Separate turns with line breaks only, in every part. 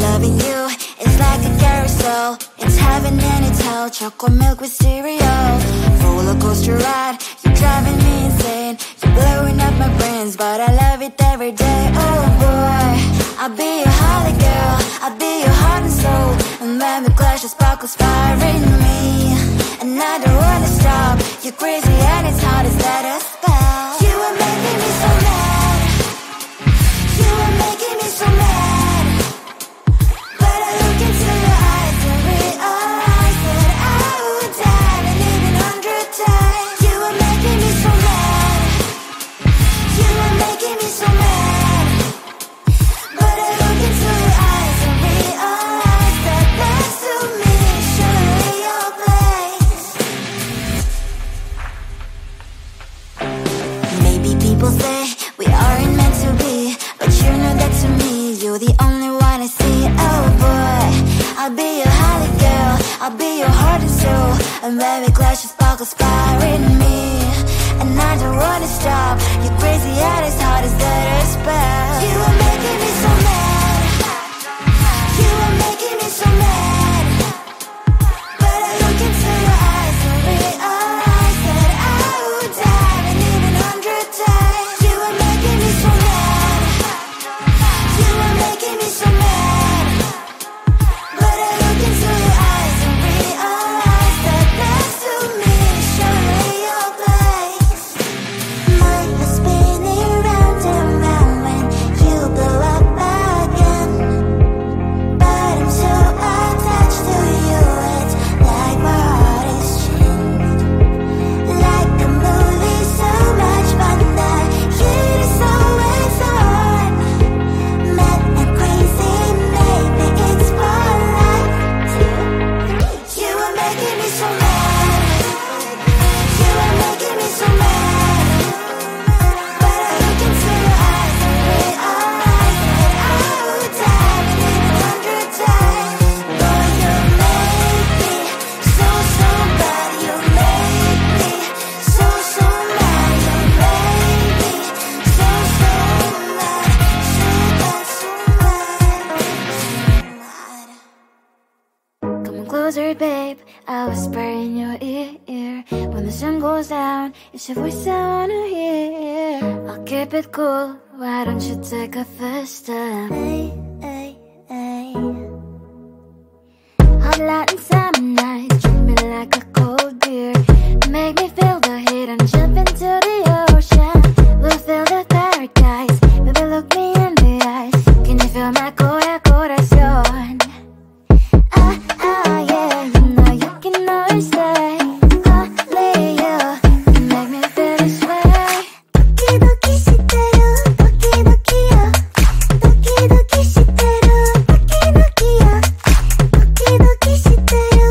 Loving you is like a carousel. It's heaven and it's hell. Chocolate milk with cereal. Roller coaster ride. You're driving me insane. You're blowing up my brains, but I love it every day. Oh boy, I'll be your holly girl. I'll be your heart and soul. And when we clash, the sparkles fire in me. And I don't wanna stop. You're crazy and it's hard as let us spell. You are making me so mad. You are making me so mad. But I look into your eyes and realize that I would die and even 100 times. You are making me so mad. You are making me so mad. But I look into your eyes and realize that next to me is surely your place. Maybe people say we aren't meant to be, but you know that to me, you're the only one I see. Oh boy, I'll be your holly girl. I'll be your heart and soul. And when we clash, the sparkles fire in me. And I don't wanna stop. You're crazy and as hard as that a spell. You are making me so mad. You are making me so mad. But I look into your eyes and realize that I would die and even 100 times. You are making me so mad. You are making me so mad. But I look into your eyes and realize that next to me is surely your place. Mind is spinning round and round when you blow up again. But I'm so attached to you, it's like my heart is changed. Like a movie, so much fun that heat is always on. Mad and crazy, maybe it's polite too. You are making me so mad. You are making me so mad. But I look into your eyes and realize that I would die and even 100 times. Boy, you make me so bad. You make me so mad. You make me so mad. Come closer, babe. I'll whisper in your ear. When the sun goes down, it's your voice I wanna hear. I'll keep it cool. Why don't you take a first step? Hey, hey, hey. Hot light and summer night, treat me like a cold beer. Make me feel the heat and jump into the ocean. We'll feel the paradise. Baby, look me in the eyes. Can you feel my corazón? Yeah, you know you can always say only you can make me feel this way. Doki doki shiteru, doki doki yo. Doki doki shiteru, doki doki yo. Doki doki shiteru,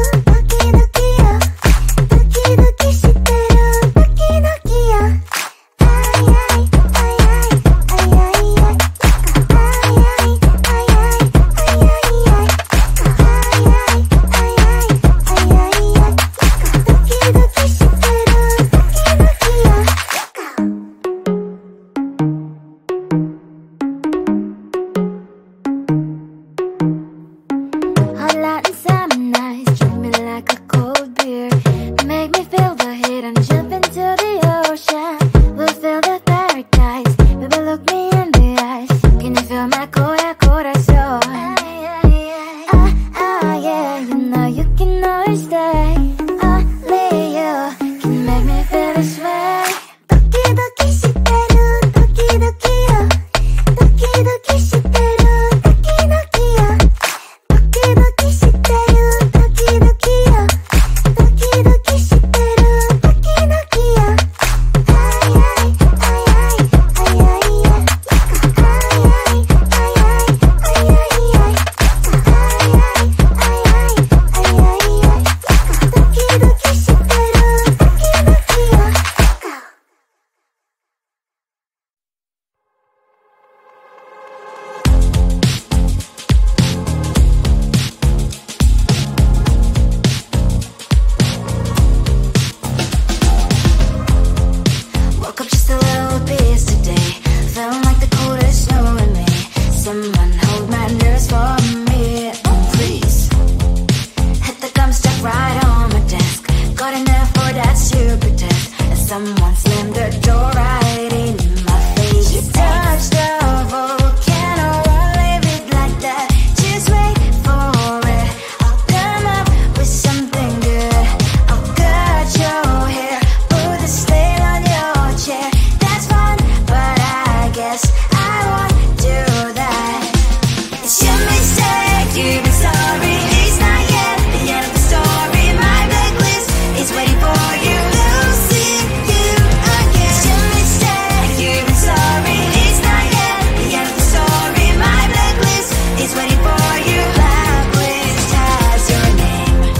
you've been sorry. It's not yet the end of the story. My blacklist is waiting for you. Losing you again. It's your mistake. You've been sorry. It's not yet the end of the story. My blacklist is waiting for you. Blacklist has your name.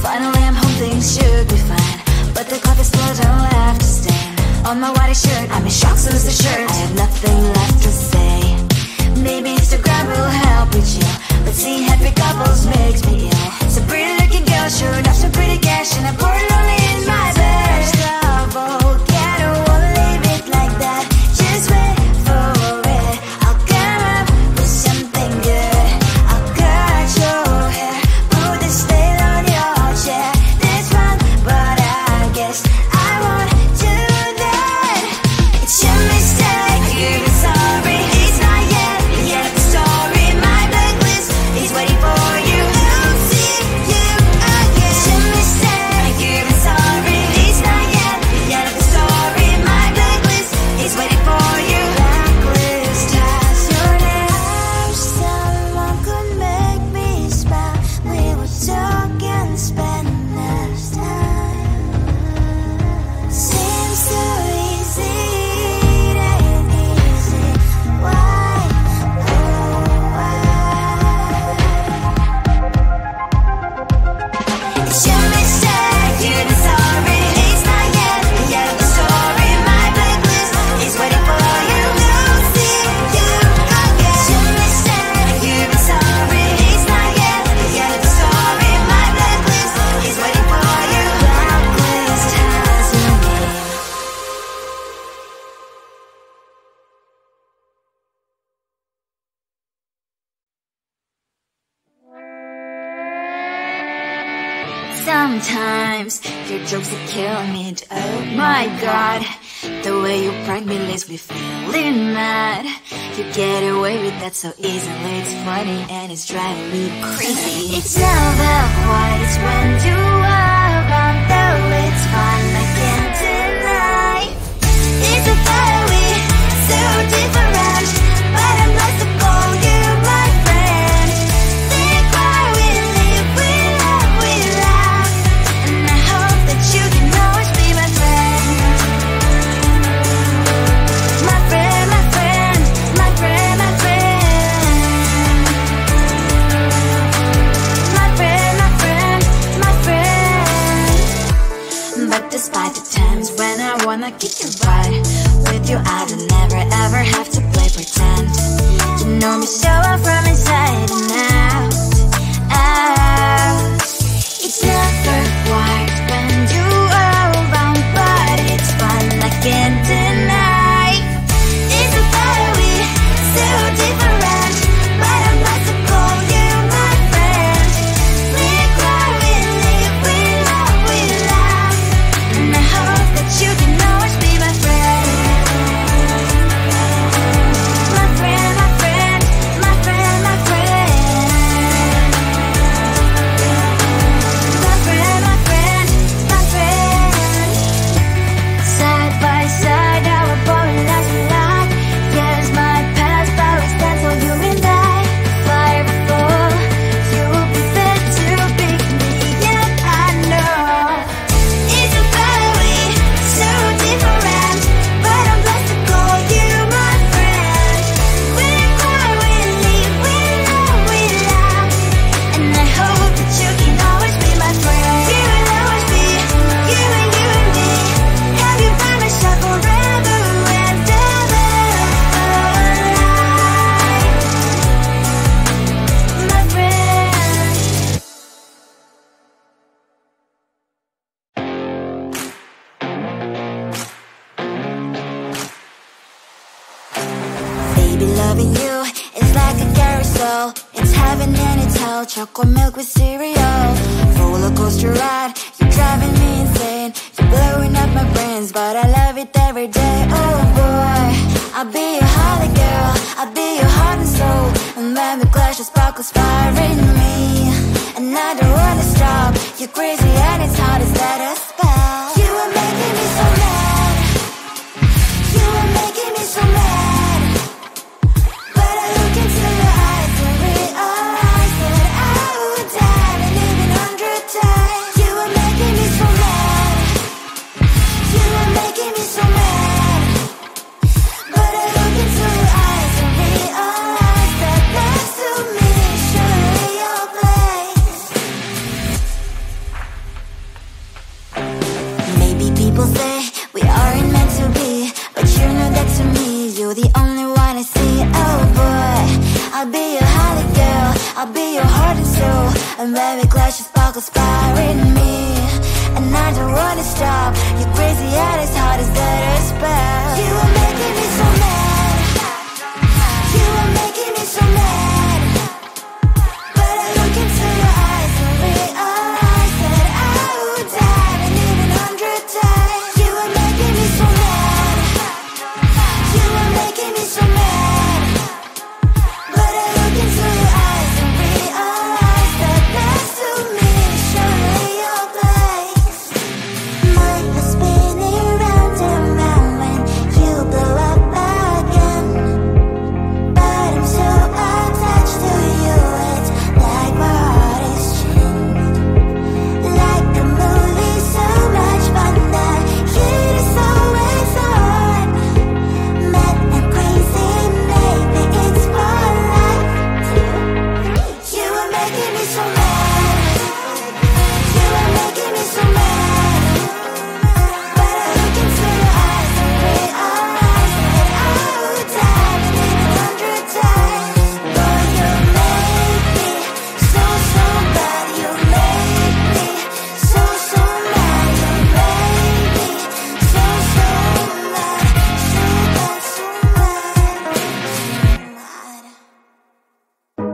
Finally, I'm home. Things should be fine, but the clock is slow. Don't have to stain on my white shirt. I'm in shock, so lose the shirt. I have nothing left to say. Maybe Instagram will help with you, but seeing happy couples makes me ill. Some pretty looking girl showed off some pretty cash, and I poured lonely in my bed. Trouble, I don't wanna leave it like that. Just wait for it. I'll come up with something good. I'll cut your hair, put the stain on your chair. That's fun, but I guess I won't do that. It's your mistake. You've been sorry. It's not yet the end of the story. My blacklist is waiting for you. Losing you again. It's your mistake. You've been sorry. It's not yet the end of the story. My blacklist is waiting for you. Blacklist has your name. I wish someone could make me smile. We would talk and spend less time. Seems so easy. It ain't easy. Why? Oh, why? It's your mistake. You've been sorry. It's not yet the end of the story. My blacklist is waiting for you. Losing you again. It's your mistake. You've been sorry. It's not yet the end of the story. My blacklist is waiting for you. Blacklist has your name. Sometimes your jokes are killing me. Oh my god, the way you prank me leaves me feeling mad. You get away with that so easily. It's funny and it's driving me crazy. It's never quite. It's when you are around, though it's fun. I can't deny. It's a very so different, but I'm not to call you my friend. Think why we live, we love, we laugh, and I hope that you can always be my friend. My friend, my friend, my friend, my friend. My friend, my friend, my friend. But despite the times when I wanna kick your butt, with you I don't never ever have to play pretend. You know me so well from inside and out, out. It's never quite when you are around, but it's fun, I can't deny. It's a very so different, but I'm not to call you my friend. We cry, we live, we love, we laugh, and I hope that you can always be my friend. My friend, my friend, my friend, my friend. My friend, my friend, my friend. Side by side, our body last a lot. Yes, my past always stands for you and I. Fire before you prefer to pick me, yet I know it's a very so different, but I'm blessed to call you my friend. We cry, we live, we love, we laugh, and I hope that you can always be my friend. You will always be you and me. Have you by my side forever and ever. My friend. Baby, loving you is like a carousel. It's heaven and it's hell. Chocolate milk with cereal. Roller coaster ride. You're driving me insane. You're blowing up my brains, but I love it every day. Oh boy, I'll be your holly girl. I'll be your heart and soul. And when we clash, the sparkles fire in me, and I don't wanna stop. You're crazy and it's hard to set a spell. You are making me so mad. You are making me so mad. But I look into your eyes and realize I'll be your heart and soul. I'm very glad she sparkles fire in me. And I don't wanna stop. You're crazy at as hard as that a spell. You are making me so mad. You are making me so mad. But I look into your eyes and realize that I would die and even 100 times. You are making me so mad. You are making me so mad. But I look into your eyes and realize that next to me is surely your place. My head spinning round and round when you blow up again. But I'm so attached to you, it's like my heart is chained. Like a movie, so much fun that heat is always on. Mad and crazy, maybe it's for life too. You are making me so mad. You are making me so mad. But I look into your eyes and realize that I would die and even 100 times. Boy, you make me so, so bad. You make me so, so mad. You make me so, so mad. So bad, so mad.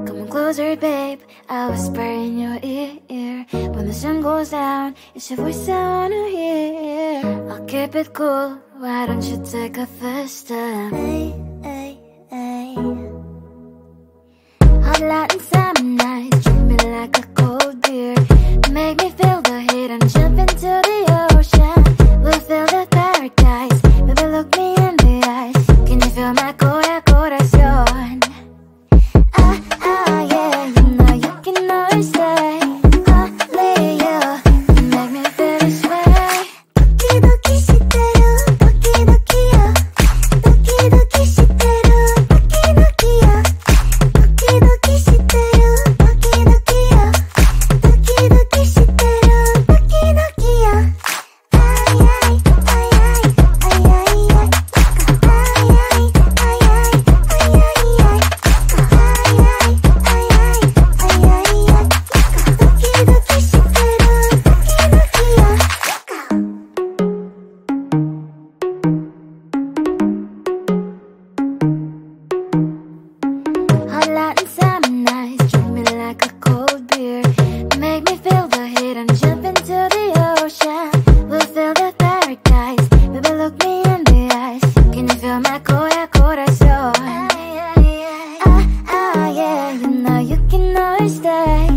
Come on closer, babe. I'll whisper in your ear. When the sun goes down, it's your voice I wanna hear. I'll keep it cool. Why don't you take a first step? Hey, hey, hey. Hot light and summer nights, treat me like a cold beer. Make me feel the heat and jump into the ocean. We'll feel the paradise. Baby, look me in the eyes. Can you feel my corazón? Ah, ah, yeah, you know you can always stay. Only you can make me feel this way. Doki doki shiteru, doki doki yo. Doki doki shiteru, doki doki yo. Doki doki shiteru, doki doki yo. Doki doki shiteru, doki doki yo. Ay ay ay ay ay ay ay. Ay ay ay ay ay ay ay. Ay ay ay ay ay ay ay. Doki doki shiteru, doki doki yo. Hot light and summer nights, treat me like a cold beer. Make me feel the heat and jump into the ocean. We'll feel the paradise. Baby, look me in the eyes. Can you feel my corazón? Ah, ah, yeah, you know you can always stay.